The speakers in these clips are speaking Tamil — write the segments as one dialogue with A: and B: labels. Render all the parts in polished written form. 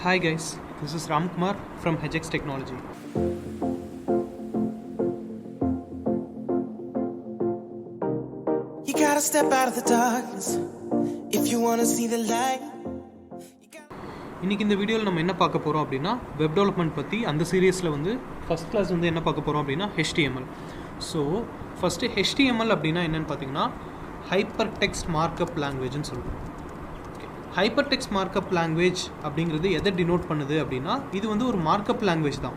A: Hi guys, this is Ramkumar from Hejex Technology. You gotta step out of the darkness if you want to see the light. இன்னைக்கு இந்த வீடியோவில் நம்ம என்ன பார்க்க போகிறோம் அப்படின்னா வெப் டெவலப்மெண்ட் பற்றி அந்த சீரியஸில் வந்து ஃபஸ்ட் கிளாஸ் வந்து என்ன பார்க்க போகிறோம் அப்படின்னா HTML. ஸோ ஃபஸ்ட்டு HTML அப்படின்னா என்னென்னு பார்த்தீங்கன்னா ஹைப்பர் டெக்ஸ்ட் மார்க்அப் லாங்குவேஜ்னு சொல்லுவோம். ஹைப்பர் டெக்ஸ்ட் மார்க்அப் லாங்குவேஜ் அப்படிங்கிறது எதை டினோட் பண்ணுது அப்படின்னா இது வந்து ஒரு மார்க்அப் லாங்குவேஜ் தான்.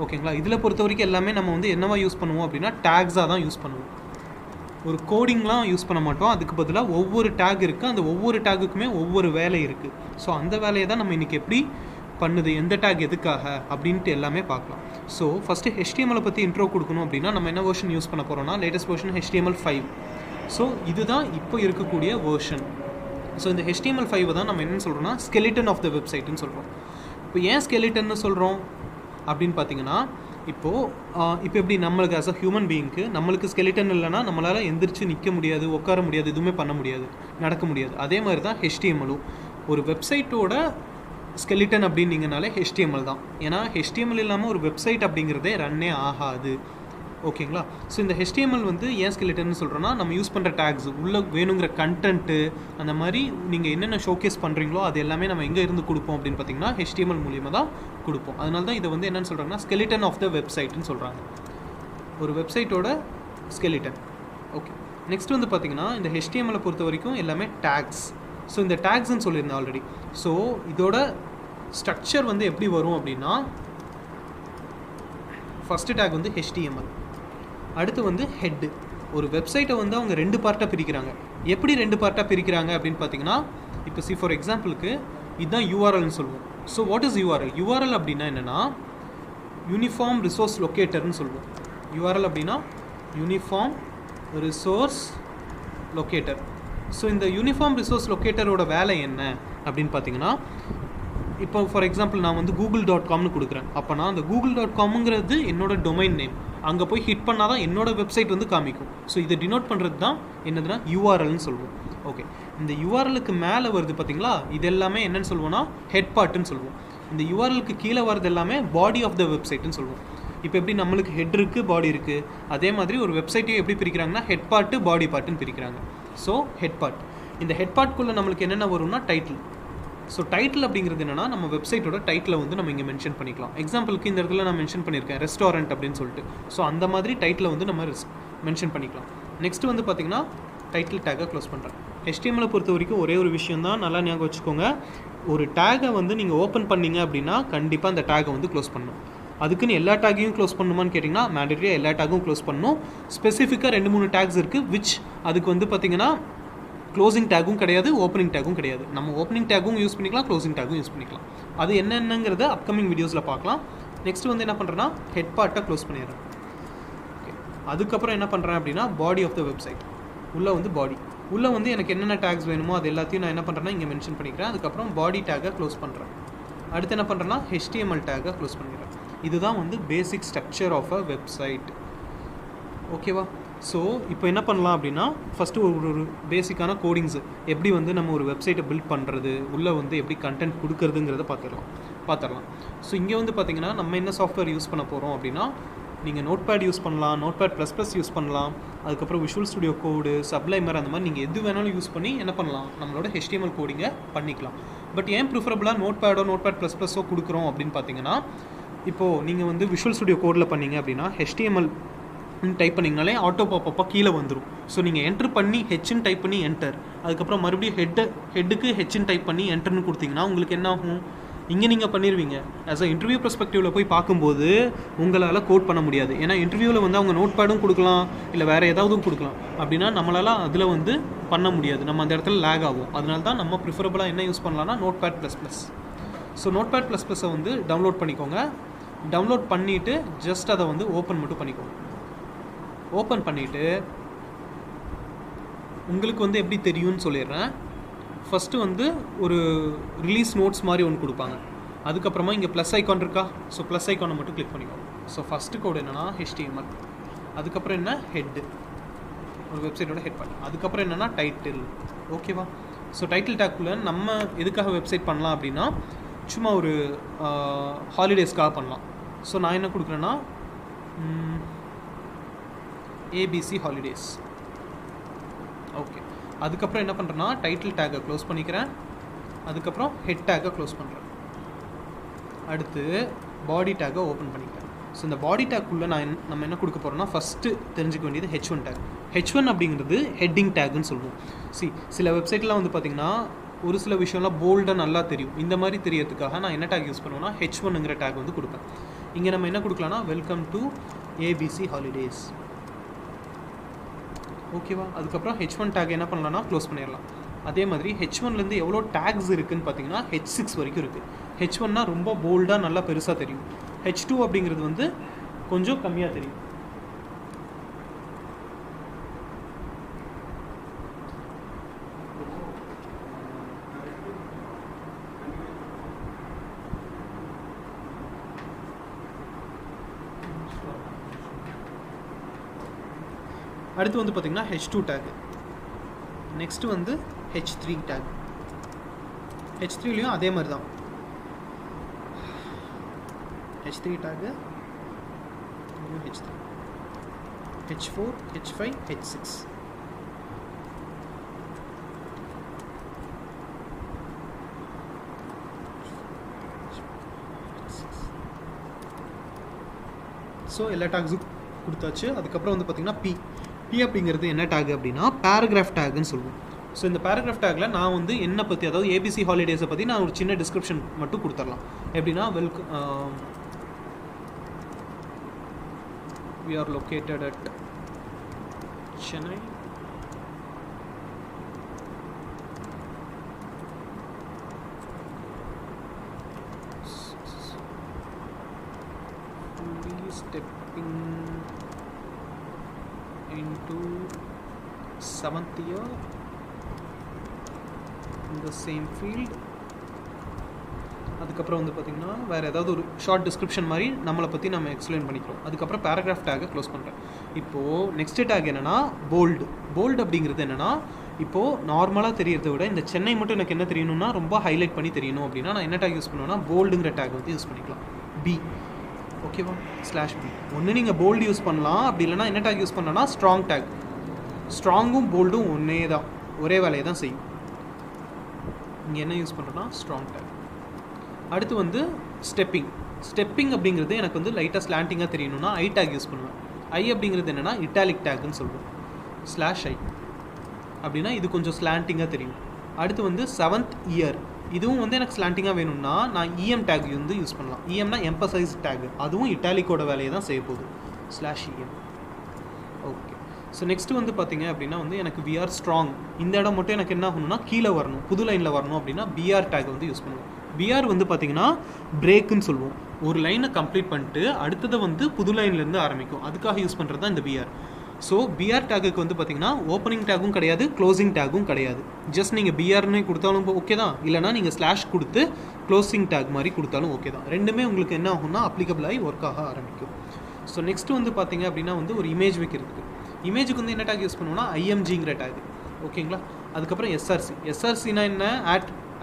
A: ஓகேங்களா, இதில் பொறுத்த வரைக்கும் எல்லாமே நம்ம வந்து என்னவா யூஸ் பண்ணுவோம் அப்படின்னா டேக்ஸாக தான் யூஸ் பண்ணுவோம். ஒரு கோடிங்லாம் யூஸ் பண்ண மாட்டோம். அதுக்கு பதிலாக ஒவ்வொரு டேக் இருக்குது, அந்த ஒவ்வொரு டேக்குக்குமே ஒவ்வொரு வேலை இருக்குது. ஸோ அந்த வேலையை தான் நம்ம இன்றைக்கி எப்படி பண்ணுது, எந்த டேக் எதுக்காக அப்படின்ட்டு எல்லாமே பார்க்கலாம். ஸோ ஃபஸ்ட்டு HTML பற்றி இன்ட்ரோ கொடுக்கணும் அப்படின்னா நம்ம என்ன வெர்ஷன் யூஸ் பண்ண போகிறோம்னா லேட்டஸ்ட் வெர்ஷன் HTML5. ஸோ இதுதான் இப்போ இருக்கக்கூடிய வெர்ஷன். ஸோ இந்த HTML5 தான் நம்ம என்னென்னு சொல்கிறோம்னா ஸ்கெலிட்டன் ஆஃப் த வெப்சைட்டுன்னு சொல்கிறோம். இப்போ ஏன் ஸ்கெலிட்டன்னு சொல்கிறோம் அப்படின்னு பார்த்தீங்கன்னா இப்போ எப்படி நம்மளுக்கு ஆஸ் அ ஹியூமன் பீயிங்க்கு நம்மளுக்கு ஸ்கெலிட்டன் இல்லைனா நம்மளால் எந்திரிச்சு நிற்க முடியாது, உட்கார முடியாது, எதுவுமே பண்ண முடியாது, நடக்க முடியாது. அதே மாதிரி தான் HTMLம் ஒரு வெப்சைட்டோட ஸ்கெலிட்டன் அப்படின்னீங்கனாலே HTML தான். ஏன்னா HTML இல்லாமல் ஒரு வெப்சைட் அப்படிங்கிறதே ரன்னே ஆகாது. ஓகேங்களா, ஸோ இந்த HTML வந்து ஏன் ஸ்கெலிட்டன்னு சொல்கிறோன்னா நம்ம யூஸ் பண்ணுற டேக்ஸ் உள்ளே வேணுங்கிற கண்டென்ட்டு அந்த மாதிரி நீங்கள் என்னென்ன ஷோகேஸ் பண்ணுறீங்களோ அது எல்லாமே நம்ம எங்கே இருந்து கொடுப்போம் அப்படின்னு பார்த்தீங்கன்னா HTML மூலியமாக தான் கொடுப்போம். அதனால தான் இதை வந்து என்னென்னு சொல்கிறாங்கன்னா ஸ்கெலிட்டன் ஆஃப் த வெப்சைட்னு சொல்கிறாங்க, ஒரு வெப்சைட்டோட ஸ்கெலிட்டன். ஓகே, நெக்ஸ்ட் வந்து பார்த்திங்கன்னா இந்த HTML பொறுத்த வரைக்கும் எல்லாமே டேக்ஸ். ஸோ இந்த டேக்ஸ்ன்னு சொல்லியிருந்தேன் ஆல்ரெடி. ஸோ இதோட ஸ்ட்ரக்சர் வந்து எப்படி வரும் அப்படின்னா ஃபஸ்ட்டு டேக் வந்து HTML, அடுத்து வந்து ஹெட்டு. ஒரு வெப்சைட்டை வந்து அவங்க ரெண்டு பார்ட்டாக பிரிக்கிறாங்க. எப்படி ரெண்டு பார்ட்டாக பிரிக்கிறாங்க அப்படின்னு பார்த்தீங்கன்னா இப்போ ஃபார் எக்ஸாம்பிளுக்கு இதுதான் URLன்னு சொல்லுவோம். ஸோ வாட் இஸ் URL அப்படின்னா என்னென்னா யூனிஃபார்ம் ரிசோர்ஸ் லொக்கேட்டர்னு சொல்லுவோம். URL அப்படின்னா யூனிஃபார்ம் ரிசோர்ஸ் லொக்கேட்டர். ஸோ இந்த யூனிஃபார்ம் ரிசோர்ஸ் லொக்கேட்டரோட வேலை என்ன அப்படின்னு பார்த்தீங்கன்னா இப்போ ஃபார் எக்ஸாம்பிள் நான் வந்து google.comனு கொடுக்குறேன். அப்போனா அந்த google.comங்கிறது என்னோட டொமைன் நேம். அங்கே போய் ஹிட் பண்ணால் தான் என்னோடய வெப்சைட் வந்து காமிக்கும். ஸோ இதை டினோட் பண்ணுறது தான் என்னதுன்னா URLன்னு சொல்லுவோம். ஓகே, இந்த URLக்கு மேலே வருது பார்த்தீங்களா, இது எல்லாமே என்னென்னு சொல்லுவோம்னா ஹெட் பார்ட்டுன்னு சொல்லுவோம். இந்த URLக்கு கீழே வரது எல்லாமே பாடி ஆஃப் த வெப்சைட்டுன்னு சொல்லுவோம். இப்போ எப்படி நம்மளுக்கு ஹெட் இருக்குது, பாடி இருக்குது, அதே மாதிரி ஒரு வெப்சைட்டையும் எப்படி பிரிக்கிறாங்கன்னா ஹெட் பார்ட்டு பாடி பார்ட்டுன்னு பிரிக்கிறாங்க. ஸோ ஹெட் பார்ட், இந்த ஹெட் பார்ட்குள்ளே நம்மளுக்கு என்னென்ன வரும்னா டைட்டில். ஸோ டைட்டில் அப்படிங்கிறது என்னென்னா நம்ம வெப்சைட்டோட டைட்டில் வந்து நம்ம இங்கே மென்ஷன் பண்ணிக்கலாம். எக்ஸாம்பிளுக்கு இந்த இடத்துல நான் மென்ஷன் பண்ணியிருக்கேன் ரெஸ்டாரண்ட் அப்படின்னு சொல்லிட்டு. ஸோ அந்த மாதிரி டைட்டில் வந்து நம்ம மென்ஷன் பண்ணிக்கலாம். நெக்ஸ்ட் வந்து பார்த்திங்கன்னா டைட்டில் டேக்கை க்ளோஸ் பண்ணுறேன். HTML பொறுத்த வரைக்கும் ஒரே ஒரு விஷயம் தான், நல்லா ஞாபகம் வச்சுக்கோங்க. ஒரு டேகை வந்து நீங்கள் ஓப்பன் பண்ணிங்க அப்படின்னா கண்டிப்பாக அந்த டேகை வந்து க்ளோஸ் பண்ணணும். அதுக்குன்னு எல்லா டேக்கையும் க்ளோஸ் பண்ணணுமான்னு கேட்டிங்கன்னா மேண்டேட்டரியாக எல்லா டேக்கும் க்ளோஸ் பண்ணணும். ஸ்பெசிஃபிக்காக 2-3 டேக்ஸ் இருக்குது விச் அதுக்கு வந்து பார்த்திங்கன்னா க்ளோசிங் டேக்கும் கிடையாது, ஓப்பனிங் டேக்கும் கிடையாது. நம்ம ஓப்பனிங் டேக்கும் யூஸ் பண்ணிக்கலாம், க்ளோசிங் டேக்கும் யூஸ் பண்ணிக்கலாம். அது என்னென்னங்கிறத அப்கமிங் வீடியோஸில் பார்க்கலாம். நெக்ஸ்ட் வந்து என்ன பண்ணுறேன்னா ஹெட் பார்ட்டை க்ளோஸ் பண்ணிடுறேன். ஓகே, அதுக்கப்புறம் என்ன பண்ணுறேன் அப்படின்னா பாடி ஆஃப் த வெப்சைட். உள்ளே வந்து பாடி, உள்ளே வந்து எனக்கு என்னென்ன டேக்ஸ் வேணுமோ அது எல்லாத்தையும் நான் என்ன பண்ணுறேன்னா இங்கே மென்ஷன் பண்ணிக்கிறேன். அதுக்கப்புறம் பாடி டேக்கை க்ளோஸ் பண்ணுறேன். அடுத்து என்ன பண்ணுறேன்னா HTML டேக்கை க்ளோஸ் பண்ணிடுறேன். இதுதான் வந்து basic structure of a website. ஓகேவா, ஸோ இப்போ என்ன பண்ணலாம் அப்படின்னா ஃபஸ்ட்டு ஒரு பேசிக்கான கோடிங்ஸு எப்படி வந்து நம்ம ஒரு வெப்சைட்டை பில்ட் பண்ணுறது, உள்ளே வந்து எப்படி கண்டென்ட் கொடுக்குறதுங்கிறத பார்த்துடலாம். ஸோ இங்கே வந்து பார்த்திங்கன்னா நம்ம என்ன சாஃப்ட்வேர் யூஸ் பண்ண போகிறோம் அப்படின்னா நீங்கள் நோட்பேட் யூஸ் பண்ணலாம், நோட்பேட்++ யூஸ் பண்ணலாம், அதுக்கப்புறம் விஷுவல் ஸ்டுடியோ கோடு, சப்ளைமர், அந்த மாதிரி நீங்கள் எது வேணாலும் யூஸ் பண்ணி என்ன பண்ணலாம் நம்மளோட HTML கோடிங்கை பண்ணிக்கலாம். பட் ஏன் ப்ரிஃபரபுளாக நோட்பேட்++ஓ கொடுக்குறோம் அப்படின்னு பார்த்தீங்கன்னா இப்போது நீங்கள் வந்து விஷுவல் ஸ்டுடியோ கோடில் பண்ணிங்க அப்படின்னா HTML டைப் பண்ணிங்கனாலே ஆட்டோ பாப்பப்பாக கீழே வந்துடும். ஸோ நீங்கள் என்ட்ரு பண்ணி ஹெச்ன்னு டைப் பண்ணி என்டர், அதுக்கப்புறம் மறுபடியும் ஹெட்டுக்கு ஹெச்ன்னு டைப் பண்ணி என்டர்னு கொடுத்தீங்கன்னா உங்களுக்கு என்ன ஆகும், இங்கே நீங்கள் பண்ணிடுவீங்க. ஆஸ் அ இன்டர்வியூ பெர்ஸ்பெக்டிவில் போய் பார்க்கும்போது உங்களால் கோட் பண்ண முடியாது. ஏன்னா இன்டர்வியூவில் வந்து அவங்க நோட் பேடும் கொடுக்கலாம், இல்லை வேறு ஏதாவது கொடுக்கலாம். அப்படின்னா நம்மளால் அதில் வந்து பண்ண முடியாது, நம்ம அந்த இடத்துல லேக் ஆகும். அதனால தான் நம்ம ப்ரிஃபரபுளாக என்ன யூஸ் பண்ணலாம்னா நோட்பேட்++. ஸோ நோட்பேட்++ஐ வந்து டவுன்லோட் பண்ணிக்கோங்க. டவுன்லோட் பண்ணிவிட்டு ஜஸ்ட் அதை வந்து ஓப்பன் மட்டும் பண்ணிக்கோங்க. ஓப்பன் பண்ணிவிட்டு உங்களுக்கு வந்து எப்படி தெரியும்னு சொல்லிடுறேன். ஃபஸ்ட்டு வந்து ஒரு ரிலீஸ் நோட்ஸ் மாதிரி ஒன்று கொடுப்பாங்க. அதுக்கப்புறமா இங்கே ப்ளஸ் ஐக்கான் இருக்கா, ஸோ ப்ளஸ் ஐக்கானை மட்டும் கிளிக் பண்ணிக்கோங்க. ஸோ ஃபஸ்ட்டு கோடு என்னென்னா HTML, அதுக்கப்புறம் என்ன ஹெட்டு, ஒரு வெப்சைட்டோட ஹெட் பார்ட், அதுக்கப்புறம் என்னென்னா டைட்டில். ஓகேவா, ஸோ டைட்டில் டேக்குள்ளே நம்ம எதுக்காக வெப்சைட் பண்ணலாம் அப்படின்னா சும்மா ஒரு ஹாலிடேஸ்க்காக பண்ணலாம். ஸோ நான் என்ன கொடுக்குறேன்னா ஏபிசி ஹாலிடேஸ். ஓகே, அதுக்கப்புறம் என்ன பண்ணுறேன்னா டைட்டில் டேக்கை க்ளோஸ் பண்ணிக்கிறேன். அதுக்கப்புறம் ஹெட் டேக்கை க்ளோஸ் பண்ணுறேன். அடுத்து பாடி டேக்கை ஓப்பன் பண்ணிக்கிறேன். ஸோ இந்த பாடி டேக்குள்ளே நம்ம என்ன கொடுக்க போகிறோம்னா ஃபஸ்ட்டு தெரிஞ்சுக்க வேண்டியது H1 டேக். H1 அப்படிங்கிறது ஹெட்டிங் டேக்குன்னு சொல்லுவோம். சில வெப்சைட்லாம் வந்து பார்த்திங்கன்னா ஒரு சில விஷயம்லாம் போல்டாக நல்லா தெரியும். இந்த மாதிரி தெரியறதுக்காக நான் என்ன டேக் யூஸ் பண்ணுவேன்னா H1ங்கிற டேக் வந்து கொடுப்பேன். இங்கே நம்ம என்ன கொடுக்கலாம்னா வெல்கம் டு ஏபிசி ஹாலிடேஸ். ஓகேவா? அதுக்கப்புறம் H1 டேக் என்ன பண்ணலாம்னா க்ளோஸ் பண்ணிடலாம். அதே மாதிரி H1லேருந்து எவ்வளோ டேக்ஸ் இருக்குதுன்னு பார்த்தீங்கன்னா H6 வரைக்கும் இருக்குது. H1னா ரொம்ப போல்டாக நல்லா பெருசாக தெரியும். H2 அப்படிங்கிறது வந்து கொஞ்சம் கம்மியாக தெரியும். அடுத்து வந்து பார்த்திங்கன்னா H2 டேக். நெக்ஸ்ட்டு வந்து H3 டேக். H3லையும் அதே மாதிரி தான். H3 டேக்கு, H3, H4, H5, H6. So எல்லா டேக்ஸும் கொடுத்தாச்சு. அதுக்கப்புறம் வந்து பார்த்திங்கன்னா P அப்படிங்கிறது என்ன டேக் அப்படின்னா பேராகிராஃப் டேக்குன்னு சொல்லுவோம். ஸோ இந்த பேராகிராஃப் டேக்கில் நான் வந்து என்னை பற்றி, அதாவது ஏபிசி ஹாலிடேஸை பற்றி நான் ஒரு சின்ன டிஸ்கிரிப்ஷன் மட்டும் கொடுத்துடலாம். எப்படின்னா we are located at Chennai. Stepping into 7th year in the same field. அதுக்கப்புறம் வந்து பார்த்திங்கன்னா வேறு ஏதாவது ஒரு ஷார்ட் டிஸ்கிரிப்ஷன் மாதிரி நம்மளை பற்றி நம்ம எக்ஸ்பிளைன் பண்ணிக்கிறோம். அதுக்கப்புறம் பேராகிராஃப் டேக்கை க்ளோஸ் பண்ணுறேன். இப்போது நெக்ஸ்ட் டேக் என்னென்னா போல்டு அப்படிங்கிறது என்னென்னா இப்போது நார்மலாக தெரியறதை விட இந்த சென்னை மட்டும் எனக்கு என்ன தெரியணும்னா ரொம்ப ஹைலைட் பண்ணி தெரியணும் அப்படின்னா நான் என்ன டேக் யூஸ் பண்ணுவேன்னா போல்டுங்கிற டேக் வந்து யூஸ் பண்ணிக்கலாம். B. ஓகேவா? /B. ஒன்று நீங்கள் போல்டு யூஸ் பண்ணலாம், அப்படி இல்லைனா என்ன டேக் யூஸ் பண்ணலாம்னா ஸ்ட்ராங் டேக். ஸ்ட்ராங்கும் போல்டும் ஒரே வேலையை தான் செய்யும். இங்கே என்ன யூஸ் பண்ணுறோன்னா ஸ்ட்ராங் டேக். அடுத்து வந்து ஸ்டெப்பிங் அப்படிங்கிறது எனக்கு வந்து லைட்டாக ஸ்லாண்டிங்காக தெரியணும்னா ஐ டேக் யூஸ் பண்ணுவேன். ஐ அப்படிங்கிறது என்னென்னா இட்டாலிக் டேக்குன்னு சொல்லுவோம். /I அப்படின்னா இது கொஞ்சம் ஸ்லாண்டிங்காக தெரியும். அடுத்து வந்து 7th year, இதுவும் வந்து எனக்கு ஸ்லாண்டிங்காக வேணும்னா நான் EM டேக் வந்து யூஸ் பண்ணலாம். EMனா எம்பசைஸ் டேக், அதுவும் இட்டாலிக்கோட வேலையை தான் செய்ய போகுது. /EM. ஓகே, ஸோ நெக்ஸ்ட்டு வந்து பார்த்திங்க அப்படின்னா வந்து எனக்கு we are strong, இந்த இடம் மட்டும் எனக்கு என்ன ஆகணும்னா கீழே வரணும், புது லைனில் வரணும் அப்படின்னா BR டேக் வந்து யூஸ் பண்ணுவோம். BR வந்து பார்த்திங்கன்னா பிரேக்குன்னு சொல்லுவோம். ஒரு லைனை கம்ப்ளீட் பண்ணிட்டு அடுத்ததை வந்து புது லைன்லேருந்து ஆரம்பிக்கும், அதுக்காக யூஸ் பண்ணுறது தான் இந்த BR. ஸோ BR டேக்குக்கு வந்து பார்த்திங்கன்னா ஓப்பனிங் டேக்கும் கிடையாது, க்ளோசிங் டேக்கும் கிடையாது. ஜஸ்ட் நீங்கள் BRன்னு கொடுத்தாலும் ஓகே தான், இல்லைனா நீங்கள் ஸ்லாஷ் கொடுத்து க்ளோசிங் டேக் மாதிரி கொடுத்தாலும் ஓகே தான். ரெண்டுமே உங்களுக்கு என்ன ஆகும்னா அப்ளிகபிள் ஆகி ஒர்க் ஆக ஆரம்பிக்கும். ஸோ நெக்ஸ்ட்டு வந்து பார்த்திங்க அப்படின்னா வந்து ஒரு இமேஜ் வைக்கிறதுக்கு இமேஜுக்கு வந்து என்ன டேக் யூஸ் பண்ணுவோம்னா IMGங்கிற டேக். ஓகேங்களா? அதுக்கப்புறம் SRCனா என்ன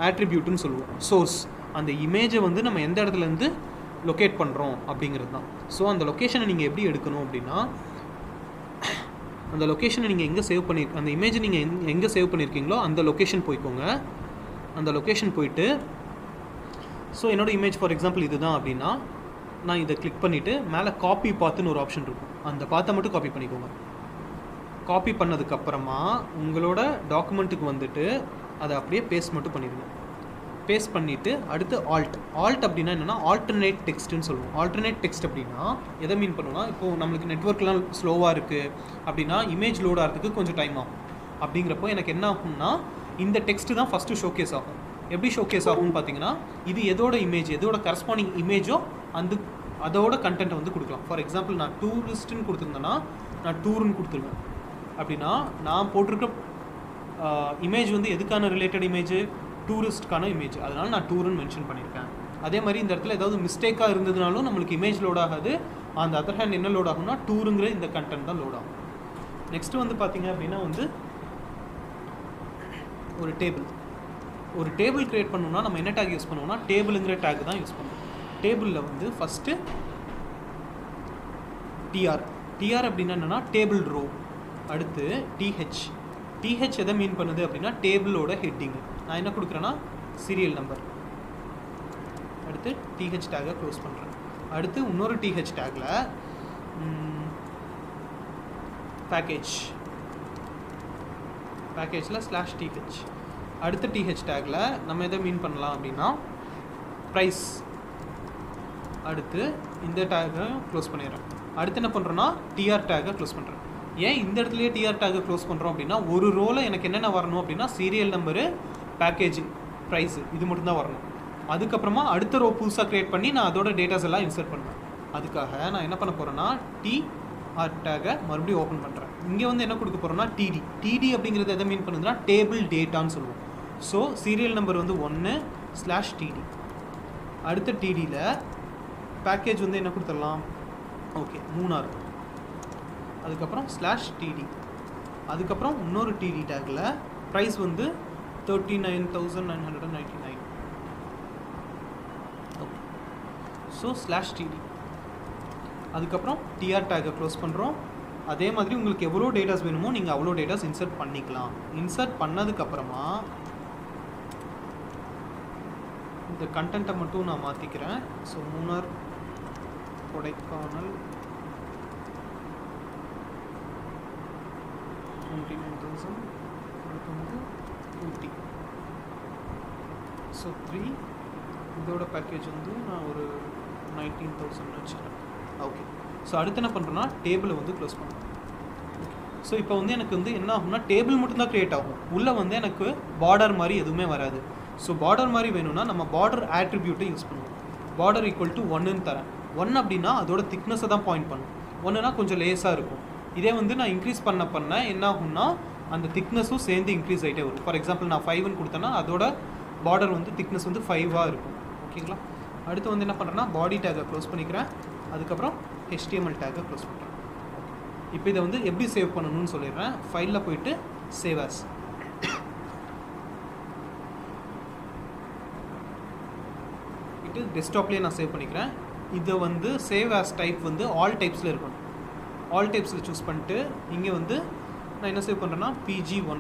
A: ஆட்ரிபியூட்டுன்னு சொல்லுவோம். சோர்ஸ், அந்த இமேஜை வந்து நம்ம எந்த இடத்துலேருந்து லொக்கேட் பண்ணுறோம் அப்படிங்கிறது தான். ஸோ அந்த லொக்கேஷனை நீங்கள் எப்படி எடுக்கணும் அப்படின்னா அந்த லொக்கேஷனை நீங்கள் எங்கே சேவ் அந்த இமேஜை நீங்கள் எங்கே சேவ் பண்ணியிருக்கீங்களோ அந்த லொக்கேஷன் போய்க்கோங்க. அந்த லொக்கேஷன் போயிட்டு ஸோ என்னோடய இமேஜ் ஃபார் எக்ஸாம்பிள் இது தான் அப்படின்னா நான் இதை கிளிக் பண்ணிவிட்டு மேலே காப்பி பாத்துன்னு ஒரு ஆப்ஷன் இருக்கும், அந்த பாத்தை மட்டும் காப்பி பண்ணிக்கோங்க. காப்பி பண்ணதுக்கப்புறமா உங்களோட டாக்குமெண்ட்டுக்கு வந்துட்டு அதை அப்படியே பேஸ்ட் மட்டும் பண்ணிடுங்க. பேஸ்ட் பண்ணிவிட்டு அடுத்து ஆல்ட் அப்படின்னா என்னென்னா ஆல்டர்னேட் டெக்ஸ்ட்டுன்னு சொல்லுவோம். ஆல்டர்னேட் டெக்ஸ்ட் அப்படின்னா எதை மீன் பண்ணுவோம்னா இப்போது நம்மளுக்கு நெட்வொர்க்லாம் ஸ்லோவாக இருக்குது அப்படின்னா இமேஜ் லோட் ஆகிறதுக்கு கொஞ்சம் டைம் ஆகும். அப்படிங்கிறப்போ எனக்கு என்ன ஆகும்னா இந்த டெக்ஸ்ட்டு தான் ஃபஸ்ட்டு ஷோகேஸ் ஆகும். எப்படி ஷோகேஸ் ஆகும்னு பார்த்தீங்கன்னா இது எதோட இமேஜ், எதோட கரஸ்பாண்டிங் இமேஜோ அதோட கண்டென்ட்டை வந்து கொடுக்கலாம். ஃபார் எக்ஸாம்பிள் நான் டூரிஸ்ட்டுன்னு கொடுத்துருந்தேன்னா நான் டூருன்னு கொடுத்துருவேன். அப்படின்னா நான் போட்டிருக்க இமேஜ் வந்து எதுக்கான ரிலேட்டட் இமேஜ், டூரிஸ்ட்கான இமேஜ், அதனால் நான் டூருன்னு மென்ஷன் பண்ணியிருக்கேன். அதே மாதிரி இந்த இடத்துல ஏதாவது மிஸ்டேக்காக இருந்ததுனாலும் நம்மளுக்கு இமேஜ் லோட் ஆகாது. அந்த அதர் ஹேண்ட் என்ன லோட் ஆகும்னா டூருங்கிற இந்த கண்டென்ட் தான் லோட் ஆகும். நெக்ஸ்ட்டு வந்து பார்த்திங்க அப்படின்னா வந்து ஒரு டேபிள் ஒரு டேபிள் க்ரியேட் பண்ணணும்னா நம்ம என்ன டேக் யூஸ் பண்ணுவோம்னா டேபிளுங்கிற டேக் தான் யூஸ் பண்ணுவோம். டேபிளில் வந்து ஃபஸ்ட்டு டிஆர் அப்படின்னா என்னென்னா டேபிள் ரோ. அடுத்து டிஹெச் எதை மீன் பண்ணுது அப்படின்னா டேபிளோட ஹெட்டிங்கு. நான் என்ன கொடுக்குறேன்னா சீரியல் நம்பர். அடுத்து டிஹெச் டேக்கை க்ளோஸ் பண்ணுறேன். அடுத்து இன்னொரு டிஹெச் டேக்கில் பேக்கேஜில் /TH. அடுத்த டிஹெச் டேக்கில் நம்ம எதை மீன் பண்ணலாம் அப்படின்னா ப்ரைஸ். அடுத்து இந்த டேக்கை க்ளோஸ் பண்ணிடுறேன். அடுத்து என்ன பண்ணுறோன்னா டிஆர் டேக்கை க்ளோஸ் பண்ணுறேன். ஏன் இந்த இடத்துலையே டிஆர் டேக்கை க்ளோஸ் பண்ணுறோம் அப்படின்னா ஒரு ரோவில் எனக்கு என்னென்ன வரணும் அப்படின்னா சீரியல் நம்பரு, பேக்கேஜிங், ப்ரைஸு, இது மட்டும்தான் வரணும். அதுக்கப்புறமா அடுத்த ரோ புதுசாக க்ரியேட் பண்ணி நான் அதோட டேட்டாஸ் எல்லாம் இன்சர்ட் பண்ணுவேன். அதுக்காக நான் என்ன பண்ண போகிறேன்னா டிஆர் டேக்கை மறுபடியும் ஓப்பன் பண்ணுறேன். இங்கே வந்து என்ன கொடுக்க போகிறோன்னா டிடி அப்படிங்கிறது எதை மீன் பண்ணுதுன்னா டேபிள் டேட்டான்னு சொல்லுவோம். ஸோ சீரியல் நம்பர் வந்து 1/TD. அடுத்த டிடியில் பேக்கேஜ் வந்து என்ன கொடுத்துடலாம், ஓகே 3R. அதுக்கப்புறம் /TD. அதுக்கப்புறம் இன்னொரு டிடி டேக்கில் ப்ரைஸ் வந்து 39,999. Okay, so /TD. அதுக்கப்புறம் டிஆர் டேக்கை க்ளோஸ் பண்ணுறோம். அதே மாதிரி உங்களுக்கு எவ்வளோ டேட்டாஸ் வேணுமோ நீங்கள் அவ்வளோ டேட்டாஸ் இன்சர்ட் பண்ணிக்கலாம். இன்சர்ட் பண்ணதுக்கப்புறமா இந்த கண்டென்ட்டை மட்டும் நான் மாற்றிக்கிறேன். So 3R Kodaikanal 29,000. அடுத்து வந்து ஊட்டி. ஸோ 3. இதோட பேக்கேஜ் வந்து நான் ஒரு 19,000 வச்சுக்கிறேன். ஓகே, ஸோ அடுத்து என்ன பண்ணுறேன்னா டேபிளை வந்து க்ளோஸ் பண்ணுறேன். ஸோ இப்போ வந்து எனக்கு வந்து என்ன ஆகும்னா டேபிள் மட்டும்தான் க்ரியேட் ஆகும். உள்ளே வந்து எனக்கு பார்டர் மாதிரி எதுவுமே வராது. ஸோ பார்டர் மாதிரி வேணும்னா நம்ம பார்டர் ஆட்ரிபியூட்டை யூஸ் பண்ணுவோம். பார்டர் = 1ன்னு தரேன். 1 அப்படின்னா அதோட திக்னஸை தான் பாயிண்ட் பண்ணும். 1னா கொஞ்சம் லேஸாக இருக்கும். இதே வந்து நான் இன்க்ரீஸ் பண்ண என்ன ஆகும்னா அந்த திக்னஸும் சேர்ந்து இன்க்ரீஸ் ஆகிட்டே வரும். ஃபார் எக்ஸாம்பிள் நான் 5ன்னு கொடுத்தேன்னா அதோட பார்டர் வந்து திக்னஸ் வந்து 5ஆக இருக்கும். ஓகேங்களா? அடுத்து வந்து என்ன பண்ணுறேன்னா பாடி டேக்கை க்ளோஸ் பண்ணிக்கிறேன். அதுக்கப்புறம் HTML டேக்கை க்ளோஸ் பண்ணுறேன். இப்போ இதை வந்து எப்படி சேவ் பண்ணணும்னு சொல்லிடுறேன். ஃபைலில் போயிட்டு சேவ் ஆஸ். இது டெஸ்க்டாப்லேயே நான் சேவ் பண்ணிக்கிறேன். இதை வந்து சேவ் ஆஸ் டைப் வந்து ஆல் டைப்ஸில் இருக்கணும். ஆல் டைப்ஸில் சூஸ் பண்ணிட்டு இங்கே வந்து நான் என்ன சேவ் பண்ணுறேன்னா pg1.html.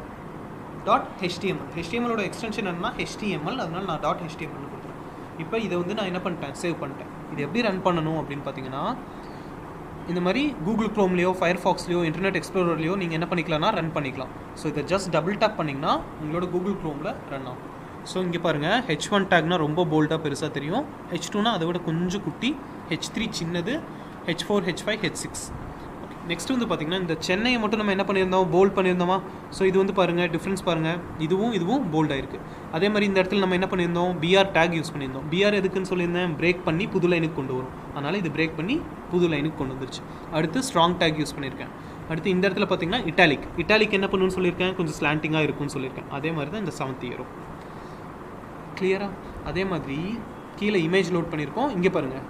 A: HTMLோட எக்ஸ்டென்ஷன் என்னன்னா HTML, அதனால் நான் .html கொடுத்துறேன். இப்போ இதை வந்து நான் என்ன பண்ணிட்டேன், சேவ் பண்ணிட்டேன். இது எப்படி ரன் பண்ணணும் அப்படின்னு பார்த்தீங்கன்னா இந்த மாதிரி கூகுள் க்ரோம்லேயோ ஃபயர்ஃபாக்ஸ்லேயோ இன்டர்நெட் எக்ஸ்ப்ளோரர்லையோ நீங்கள் என்ன பண்ணிக்கலாம்னா ரன் பண்ணிக்கலாம். ஸோ இதை ஜஸ்ட் டபுள் டேப் பண்ணிங்கன்னா உங்களோட கூகுள் க்ரோமில் ரன் ஆகும். ஸோ இங்கே பாருங்கள், H1 டேக்னா ரொம்ப போல்டாக பெருசாக தெரியும், H2னா அதை விட கொஞ்சம் குட்டி, H3 சின்னது, H4, H5, H6. நெக்ஸ்ட் வந்து பார்த்திங்கன்னா இந்த சென்னையை மட்டும் நம்ம என்ன பண்ணியிருந்தோம், போல்ட் பண்ணியிருந்தோமா. ஸோ இது வந்து பாருங்கள், டிஃப்ரென்ஸ் பாருங்கள், இதுவும் போல்டாக இருக்குது. அதே மாதிரி இந்த இடத்துல நம்ம என்ன பண்ணியிருந்தோம், பிஆர் டேக் யூஸ் பண்ணியிருந்தோம். பிஆர் எதுக்குன்னு சொல்லியிருந்தேன், பிரேக் பண்ணி புது லைனுக்கு கொண்டு வரும். அதனால் இது பிரேக் பண்ணி புது லைனுக்கு கொண்டு வந்துருச்சு. அடுத்து ஸ்ட்ராங் டேக் யூஸ் பண்ணியிருக்கேன். அடுத்து இந்த இடத்துல பார்த்திங்கன்னா இட்டாலிக் என்ன பண்ணுன்னு சொல்லியிருக்கேன், கொஞ்சம் ஸ்லாண்டிங்காக இருக்குன்னு சொல்லியிருக்கேன். அதே மாதிரி தான் இந்த 7th இயரும் கிளியராக. அதே மாதிரி கீழே இமேஜ் லோட் பண்ணியிருக்கோம். இங்கே பாருங்கள்,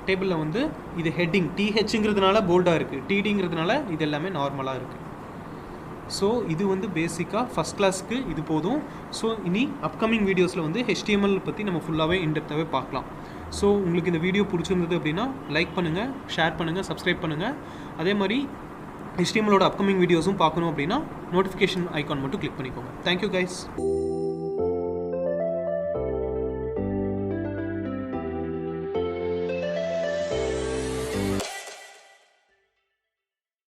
A: டேபிளில் வந்து இது ஹெட்டிங் THங்கிறதுனால போல்டாக இருக்குது, TDங்கிறதுனால இது எல்லாமே நார்மலாக இருக்குது. ஸோ இது வந்து பேசிக்காக ஃபஸ்ட் கிளாஸ்க்கு இது போதும். ஸோ இனி அப்கமிங் வீடியோஸில் வந்து HTML பற்றி நம்ம ஃபுல்லாகவே இன்டெப்த்தாகவே பார்க்கலாம். ஸோ உங்களுக்கு இந்த வீடியோ பிடிச்சிருந்தது அப்படின்னா லைக் பண்ணுங்கள், ஷேர் பண்ணுங்கள், சப்ஸ்கிரைப் பண்ணுங்கள். அதே மாதிரி HTMLோட அப்கமிங் வீடியோஸும் பார்க்கணும் அப்படின்னா நோட்டிஃபிகேஷன் ஐக்கான் மட்டும் கிளிக் பண்ணிக்கோங்க. Thank you guys.